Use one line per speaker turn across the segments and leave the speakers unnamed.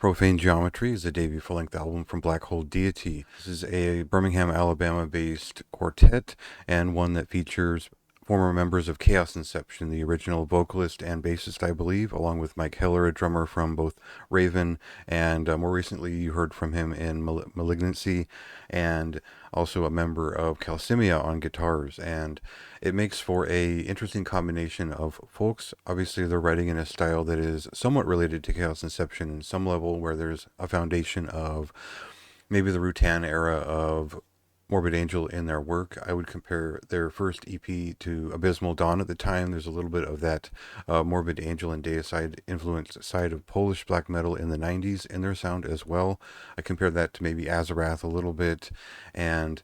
Profane Geometry is a debut full-length album from Black Hole Deity. This is a Birmingham, Alabama-based quartet, and one that features former members of Chaos Inception, the original vocalist and bassist, I believe, along with Mike Heller, a drummer from both Raven, and more recently you heard from him in Malignancy, and also a member of Calcimia on guitars. And it makes for a interesting combination of folks. Obviously, they're writing in a style that is somewhat related to Chaos Inception in some level, where there's a foundation of maybe the Rutan era of Morbid Angel in their work. I would compare their first EP to Abysmal Dawn at the time. There's a little bit of that Morbid Angel and Deicide influenced side of Polish black metal in the 90s in their sound as well. I compare that to maybe Azarath a little bit. And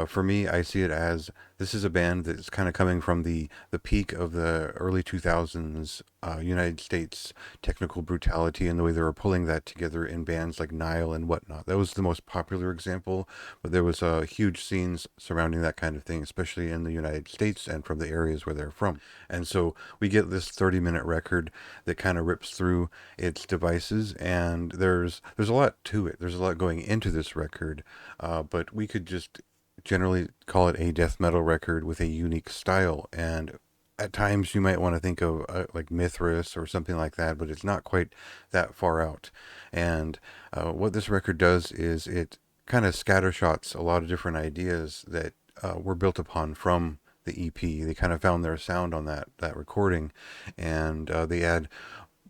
for me, I see it as this is a band that's kind of coming from the peak of the early 2000s United States technical brutality and the way they were pulling that together in bands like Nile and whatnot. That was the most popular example, but there was huge scenes surrounding that kind of thing, especially in the United States and from the areas where they're from. And so we get this 30-minute record that kind of rips through its devices, and there's a lot to it. There's a lot going into this record, but we could just generally call it a death metal record with a unique style. And at times you might want to think of like Mithras or something like that, but it's not quite that far out. And what this record does is it kind of scattershots a lot of different ideas that were built upon from the EP. They kind of found their sound on that recording, and they add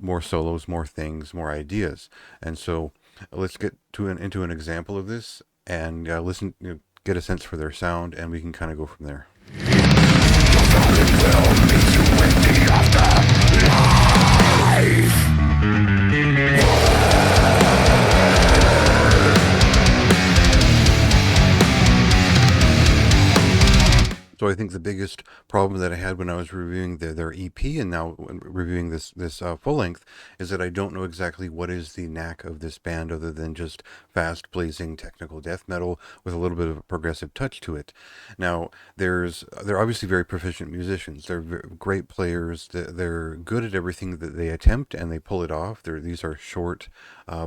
more solos, more things, more ideas. And so let's get into an example of this and listen, get a sense for their sound, and we can kind of go from there. So I think the biggest problem that I had when I was reviewing their EP and now reviewing this full length is that I don't know exactly what is the knack of this band other than just fast blazing technical death metal with a little bit of a progressive touch to it. Now they're obviously very proficient musicians. They're great players. They're good at everything that they attempt, and they pull it off. These are short,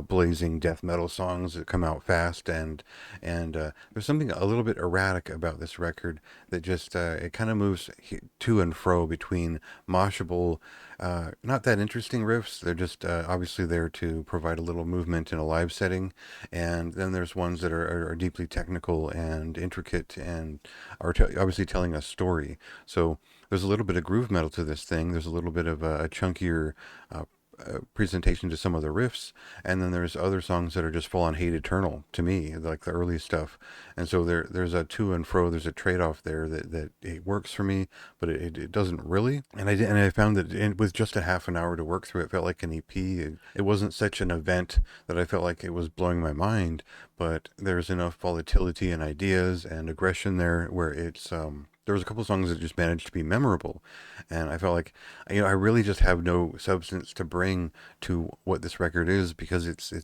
blazing death metal songs that come out fast, and there's something a little bit erratic about this record that just it kind of moves to and fro between moshable, not that interesting riffs. They're just obviously there to provide a little movement in a live setting, and then there's ones that are deeply technical and intricate and are obviously telling a story. So there's a little bit of groove metal to this thing. There's a little bit of a chunkier presentation to some of the riffs, and then there's other songs that are just full on Hate Eternal to me, like the early stuff. And so there's a to and fro, there's a trade-off there that it works for me, but it doesn't really. And I found that with just a half an hour to work through, it felt like an EP. It wasn't such an event that I felt like it was blowing my mind, but there's enough volatility and ideas and aggression there where it's there was a couple songs that just managed to be memorable, and I felt like, I really just have no substance to bring to what this record is, because it's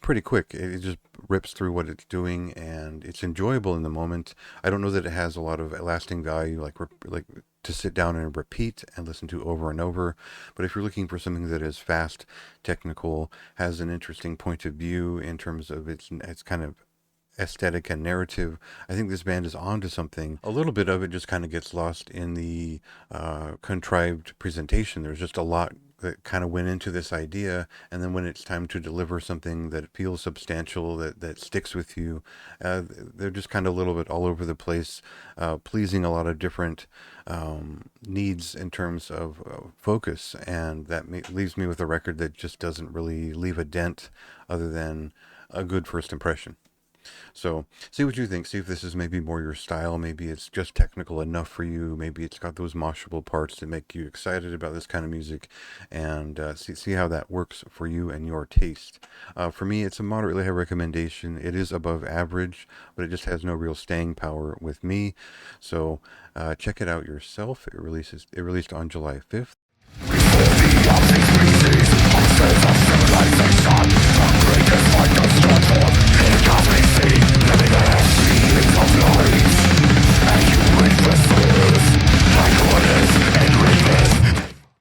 pretty quick. It just rips through what it's doing, and it's enjoyable in the moment. I don't know that it has a lot of lasting value, like to sit down and repeat and listen to over and over. But if you're looking for something that is fast, technical, has an interesting point of view in terms of its kind of aesthetic and narrative, I think this band is onto something. A little bit of it just kind of gets lost in the contrived presentation. There's just a lot that kind of went into this idea, and then when it's time to deliver something that feels substantial, that sticks with you, they're just kind of a little bit all over the place, pleasing a lot of different needs in terms of focus, and that leaves me with a record that just doesn't really leave a dent other than a good first impression. So see what you think. See if this is maybe more your style. Maybe it's just technical enough for you. Maybe it's got those moshable parts that make you excited about this kind of music, and see how that works for you and your taste. For me, it's a moderately high recommendation. It is above average, but it just has no real staying power with me. So check it out yourself. It released on July 5th.